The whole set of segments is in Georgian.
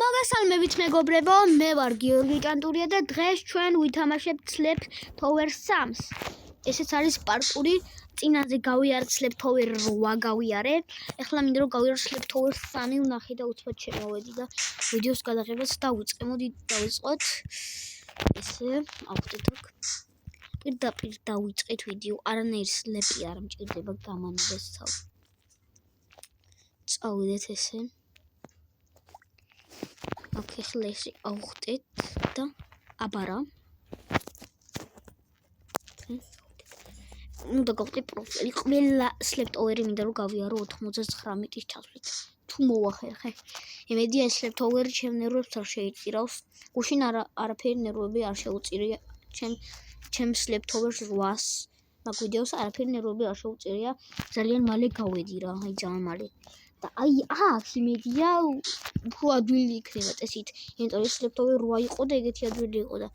მოგესალმებით მეგობრებო, მე ვარ გიორგი ჭანტურია და დღეს ჩვენ ვითამაშებთ Slap Tower 3-ს. ესეც არის პარტური, წინაზე გავიარეთ Slap Tower 8 გავიარე. ეხლა მინდა რომ გავიარო Slap Tower 3 ვნახე და უცბად შემოვედი და ვიდეოს გადაღებას დავიწყე. მოდი დავიწყოთ. ესე, ავხდეთ აქ. პირდაპირ დავიწყეთ ვიდეო. არანაირ სლეპი არ მჭირდება გამანებას თავი. წავიდეთ ესე. აქ ახლა ესე ავხდეთ და აბარა. უნდა გავხდე პროფილი. ყველა Slap Tower-ი მინდა რომ გავიარო 99-ის ჩასვლით. თუ მოვახერხე. იმედია ეს Slap Tower-ი ჩემ ნერვებს არ შეიწირავს. გუშინ არაფერი ნერვები არ შეუწირია ჩემ Slap Tower 8-ს. მაგ ვიდეოს არაფერი ნერვები არ შეუწირია. ძალიან მალე გავედი რა, აი ძალიან მალე. და აი აქ იმედია უფრო ადვილი იქნება წესით. იმიტომ რომ Slap Tower 8 იყო და ეგეთი ადვილი იყო და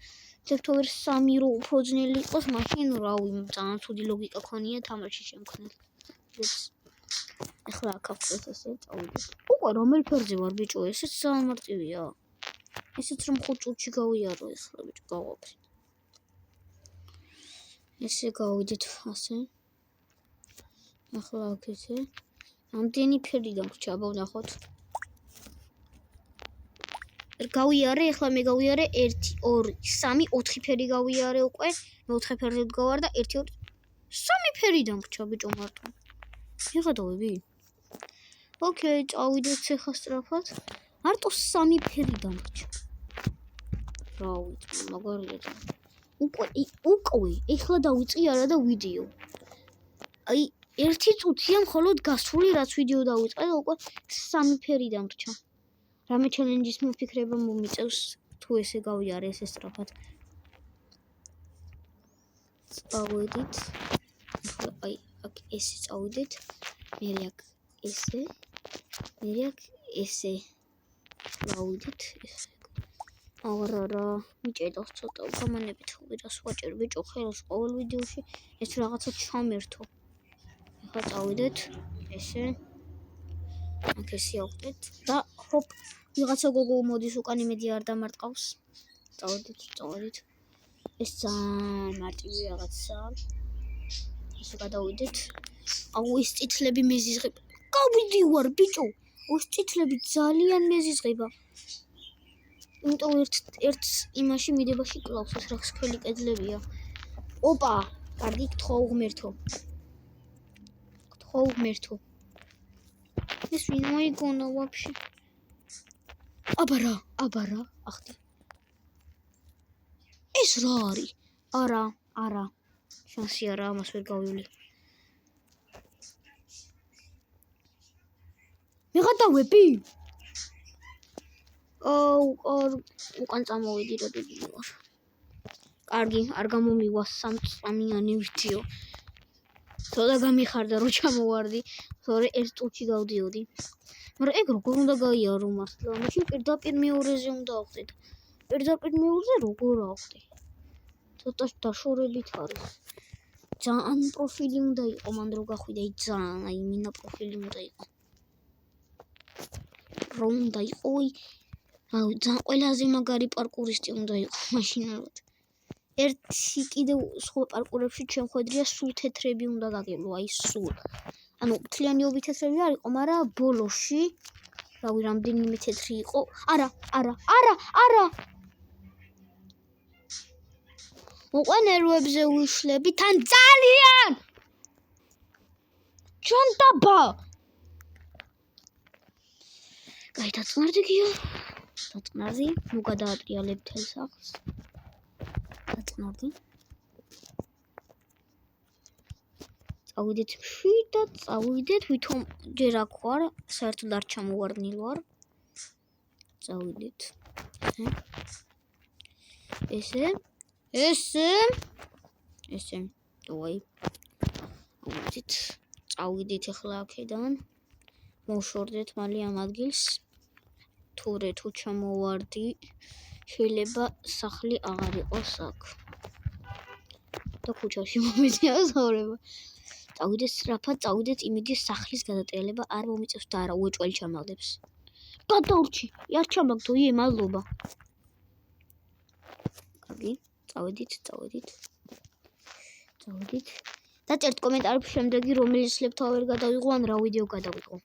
Slap Tower 3 რო უფრო ძნელი იყოს, მაშინ რავი, ძალიან ცუდი ლოგიკა ქონია თამაში შემქმნელ. ეხლა აქ ავხდეთ ესე, წავიდეთ. უკვე რომელ ფერზე ვარ ბიჭო, ესეც ძალიან მარტივია. ესეც რომ 5 წუთში გავიარო ეხლა ბიჭო, გავაფრით. ესე გავიდეთ ასე. ეხლა აქ ესე. ამდენი ფერი დამრჩა, აბა ვნახოთ. გავიარე, ეხლა მე გავიარე 1 2 3 4 ფერი გავიარე უკვე. მე 4 ფერზე ვდგავარ და 1 2 3 ფერი დამრჩა ბიჭო მარტო. მიღადავები? ოკეი, წავიდეთ ახლა სწრაფად. მარტო 3 ფერი დამრჩა. რა ვიცი, მაგარია. უკვე ეხლა დავიწყე არა და ვიდეო. აი 1 წუთია მხოლოდ გასული, რაც ვიდეო დავიწყე და უკვე 3 ფერი დამრჩა. რამე ჩელენჯის მოფიქრება მომიწევს თუ ესე გავიარე ესე სწრაფად. წავედით. აი აქ ესე წავედით. მე აქ ესე. მე აქ ესე. წავედით. არა, მიჭედავს ცოტა გამანებით ვირას ვაჭერ ბიჭო ხელს ყოველ ვიდეოში ეს რაღაცა ჩამერთო. ეხლა წავედით. ესე. აქ ესე ავხდეთ და ჰოპ ვიღაცა გოგო მოდის უკან იმედი არ დამარტყავს. წავედით. ეს ძალიან მარტივი რაღაცაა. ესე გადავიდეთ. აუ ეს წითლები მეზიზღება. გავიდივარ ბიჭო. ეს წითლები ძალიან მეზიზღება. იმიტომ ერთ იმაში მიდებაში კლავს ეს რა სქელი კედლებია. ოპა, კარგი გთხოვ ღმერთო. ეს ვინ მოიგონა ვაფშე? აბარა, ახდი. ეს რა არის? არა. შანსი არა, ამას ვერ გავივლი. მიღადავები? უკან წამოვედი რა დიდი ვარ. კარგი, არ გამომივა 3 წამიანი ვიდეო. ცოტა გამიხარდა რომ ჩამოვარდი, თორე 1 წუთში გავდიოდი. მაგრამ ეგ როგორ უნდა გაიარო მართლა? მაშინ პირდაპირ მეორეზე უნდა ავხდე. პირდაპირ მეორეზე როგორ ავხდე? ცოტა დაშორებით არის. ძალიან პროფილი უნდა იყო მან რო გახვიდე, ძალიან, აი მინა პროფილი უნდა იყო. რომ უნდა იყო, აუ ძალიან ყველაზე მაგარი პარკურისტი უნდა იყო მაშინ ალბათ. ერთი კიდევ სხვა პარკურებში შემხედრია სულ თეთრები უნდა გაგებლო, აი სულ. ანუ მთლიანობი თეთრები არ იყო, მაგრამ ბოლოში რავი რამდენიმე თეთრი იყო. არა. უკვე ნერვებზე ვიშლები თან ძალიან. ჩონტაბა. კაი დაწნარდი გია. დაწნარდი, ნუ გადაატრიალებ თელ სახლს. დაწნარდი. წავიდეთ შვიდად, ვითომ ჯერ აქ ვარ, საერთოდ არ ჩამოვარდნილ ვარ. წავიდეთ. ესე. დავაი. ავიდეთ. წავიდეთ ახლა აქედან. მოვშორდეთ მალე ამ ადგილს. თუ ჩამოვარდი, შეიძლება სახლი აღარ იყოს აქ. და ქუჩაში მომედია ცხოვრება. წავიდეთ სწრაფად, იმედი სახლის გადატრიალება არ მომიწევს და არა უეჭველი ჩამალდებს. გადაურჩი. არ ჩამაგდო, მადლობა. კარგი, წავედით. დაწერთ კომენტარებში შემდეგი რომელი სლეპტოვერი გადავიღო ან რა ვიდეო გადავიღო.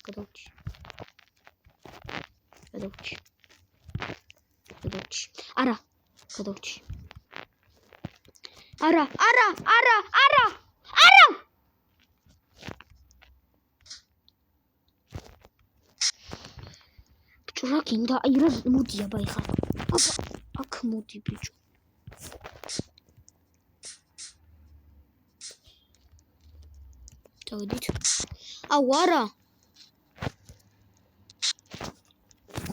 გადაურჩი. არა, გადაურჩი. არა. ბჭურა გინდა, აი რა მოდი აბა ეხლა. აქ მოდი ბიჭო. დავიდით. აუ არა.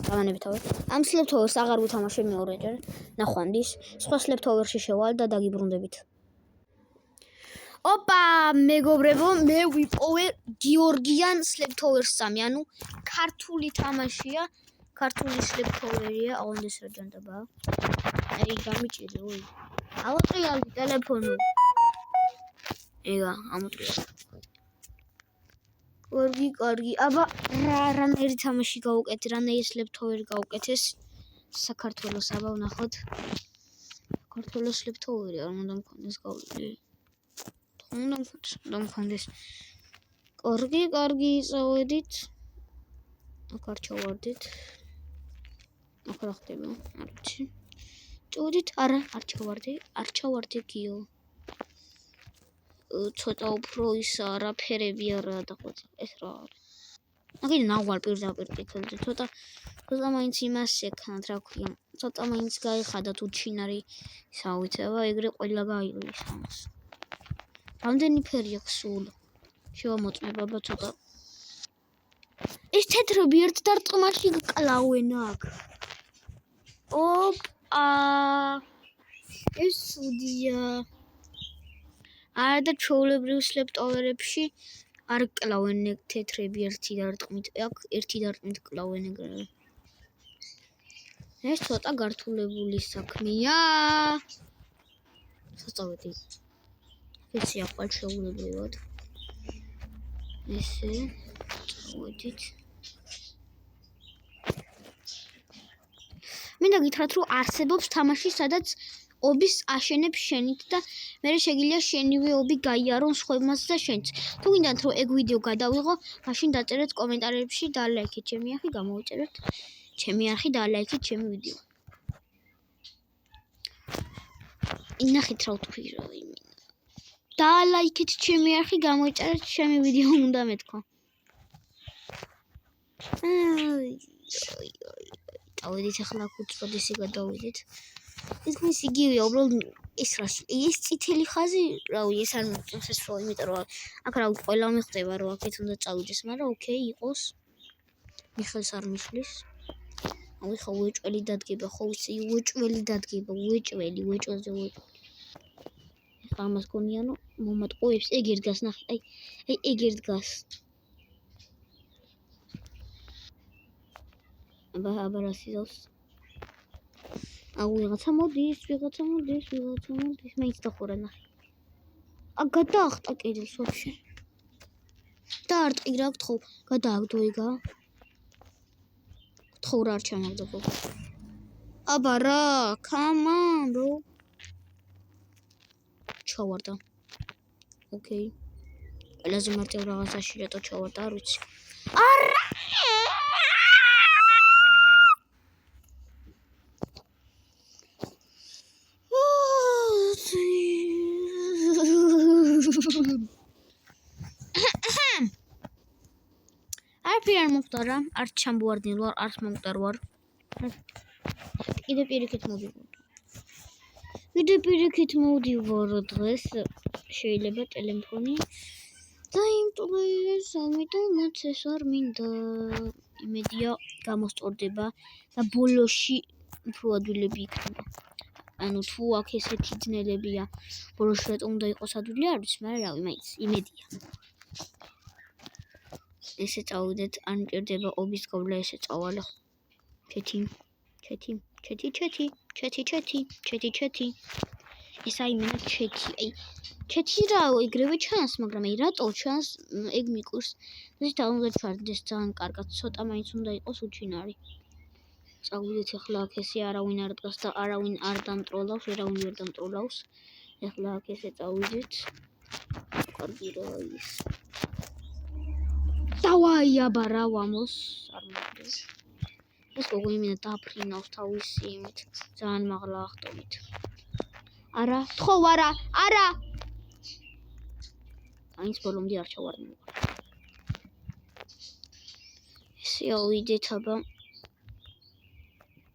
დავანებითავე. ამ სლეპტოვერს აღარ ვუთამაშე მეორეჯერ. ნახვანდის. სხვა სლეპტოვერში შევალ და დაგიბრუნდებით. ოპა, მეგობრებო, მე ვიპოვე გიორგიან სლეპტოვერს 3, ანუ ქართული თამაშია, ქართული სლეპტოვერია, აუნდეს რა ჯანდაბა. აი, გამიჭირე, ოი. ავატრიალდი ტელეფონო. ეგა, ამოტრია. კარგი, აბა, რანაირი თამაში გავუკეთე, რანაირი სლეპტოვერი გავუკეთეს საქართველოს, აბა ვნახოთ. საქართველოს სლეპტოვერი არ უნდა მქონდეს გავლილი. უნდა მქონდეს. კარგი, წავედით. აქ არ ჩავარდით. აქ რა ხდება? არ ვიცი. წავედით, არა, არ ჩავარდი გიო. ცოტა უფრო ისა არაფერები არა დახვეწა. ეს რა არის? აქედან ავალ პირდაპირ კითხულობდი. ცოტა მაინც იმას შექმნათ, რა ქვია. ცოტა მაინც გაიხადა თუ ჩინარი ისავიცება, ეგრე ყველა გაიგლის ამას. რამდენი ფერი აქვს სულ? შევამოწმებ აბა ცოტა. ეს თეთრები ერთ დარტყმაში გკლავენ აქ. ოპა. ეს უდია. არა და ჩვეულებრივ სლეპტოვერებში არ კლავენ თეთრები ერთი დარტყმით. აქ ერთი დარტყმით კლავენ ეგრევე. ეს ცოტა გართულებული საქმეა. საწავედი. ესე ახალ შეულებრივად. ესე წავედით. მინდა გითხრათ, რომ არსებობს თამაში, სადაც ობის აშენებს შენით და მე შეგიძლია შენივე ობი გაიარონ სხვებმაც და შენც. თუ გინდათ რომ ეგ ვიდეო გადავიღო, მაშინ დაწერეთ კომენტარებში და ლაიქეთ ჩემი არხი, გამოვიწერეთ ჩემი არხი და ლაიქეთ ჩემი ვიდეო. ინახეთ რა ვთქვი რა იმენა. და ლაიქეთ ჩემი არხი, გამოვიწერეთ ჩემი ვიდეო უნდა მეთქვა. წავედით ახლა უწოდესი გადავიდეთ. ისმის იგივეა, უბრალოდ ეს წითელი ხაზი, რავი, ეს არ მომწონს ეს რო, იმიტომ რომ აქ რავი, ყველა მიხვდება რომ აქეთ უნდა წავიდეს, მაგრამ ოკეი, იყოს. მიხელს არ მისვლის. აი ხო უეჭველი დადგება, ხო ისი უეჭველი დადგება, უეჭველი. ეხლა ამას გონიანო, მომატყუებს, ეგ ერთ გას ნახე, აი ეგ ერთ გას. აბა რა სიზავს. აუ ვიღაცა მოდის, მაინც დახურა ნახე. გადაახტა კედელს ვაფშე. და არ ტყირა გთხოვ, გადააგდო ეგა. გთხოვ რა არ ჩამაგდო. აბა რა, come on, bro. ჩავარდა. ოკეი. ყველაზე მარტივ რაღაცაში რატო ჩავარდა, არ ვიცი. არა! არ მომხდარა, არ ჩამბوارდნილ ვარ, არ მომხდარ ვარ. კიდე პირიქით მოვდივარ დღეს შეიძლება ტელეფონი დაიმტვეს, ამიტომაც ეს არ მინდა. იმედია გამოსწორდება და ბოლოში უფრო ადვილები იქნება. ანუ თუ აქ ესეთი ძნელებია, ბოლოში რატომ უნდა იყოს ადვილი არ ვიცი, მაგრამ რავი, მაინც იმედია. ესე წავიდეთ, არ მჭირდება ობის გავლა, ესე წავალე. ჩეთი. ეს აი მენა ჩეთი. აი ჩეთი რა ეგრევე ჩანს, მაგრამ აი რატო ჩანს ეგ მიყურს. ეს დაუნდაჩვარდეს ძალიან კარგად, ცოტა მაინც უნდა იყოს უჩინარი. წავიდეთ ახლა აქ ესე არავინ არ დგას და არავინ არ დამტროლავს, ვერავინ ვერ დამტროლავს. ახლა აქ ესე წავიდეთ. კარგი რა ის. დავაი აბა რა ვამოს, არ მოგდეს. ეს როგორ იმენა დაფრინავს თავისი იმით, ძალიან მაღლა ახტომით. არა, თხოვ არა, არა. აინც ბოლომდე არ ჩავარდნილ. ესე ავიდეთ აბა.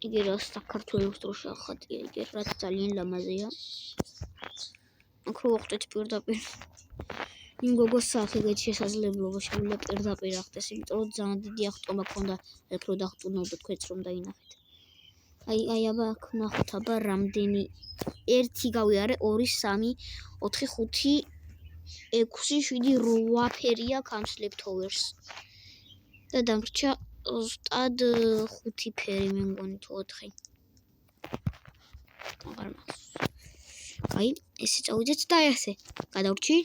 იგი რა საქართველოს დროში ახატია, იგი რაც ძალიან ლამაზია. აქ რო ვახტეთ პირდაპირ. იმ გოგოს სახელი შესაძლებლობა შეუძლია პირდაპირ ახტეს, იმიტომ რომ ძალიან დიდი ახტომა ქონდა, ეგ რო დახტუნავდა თქვენც რომ დაინახეთ. აი აბა აქ ნახოთ აბა რამდენი 1 გავიარე 2 3 4 5 6 7 8 ფერი აქვს ამ სლეპტოვერს. და დამრჩა ზუსტად 5 ფერი მე მგონი თუ 4. აღარ მახსოვს. აი, ესე წავიდეთ და ესე გადავრჩი.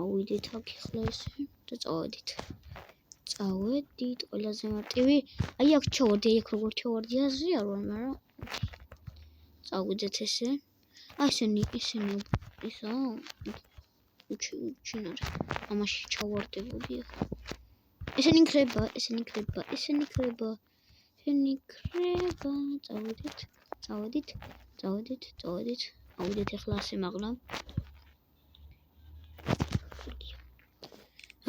ავიდეთ აქ ახლა ესე და წავედით. წავედით ყველაზე მარტივი. აი აქ ჩავარდი, აქ როგორ ჩავარდი აზრი არ ვარ, მაგრამ წავიდეთ ესე. აი ესენი ისა უჩინარ. ამაში ჩავარდებოდი ახლა. ესენი ხრება. წავედით. ავიდეთ ახლა ასე მაღლა.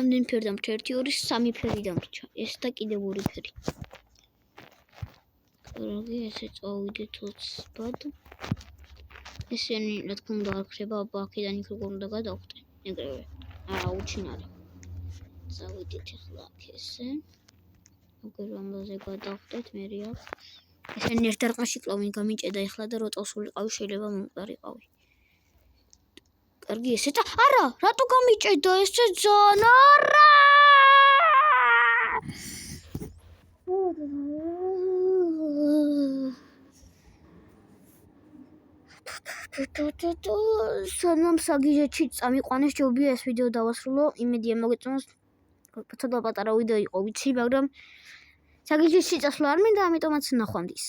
ამდენ ფერი დამრჩა 1 2 3 ფერი დამრჩა. ეს და კიდევ 2 ფერი. კარგი, ესე წავიდეთ ოცბად. ესენი რა თქმა უნდა არ ხრება, აბა აქედან იქ როგორ უნდა გადავხტე. ეგრევე. არა, უჩინარი. წავიდეთ ახლა აქ ესე. როგორ ამაზე გადავხტეთ მე აქ. ესენი ერთ დარტყმაში კლავინ გამიჭედა ახლა და როტოს ვიყავი შეიძლება მომყარიყავი. კარგი ესე და არა, რატო გამიჭედა ესე ძალიან არა. სანამ საგიჟეთში წამიყვანეს ჯობია ეს ვიდეო დავასრულო. იმედია მოგეწონოს. ცოტა პატარა ვიდეო იყო ვიცი, მაგრამ საგიჟეთში წასვლა არ მინდა, ამიტომაც ნახვამდის.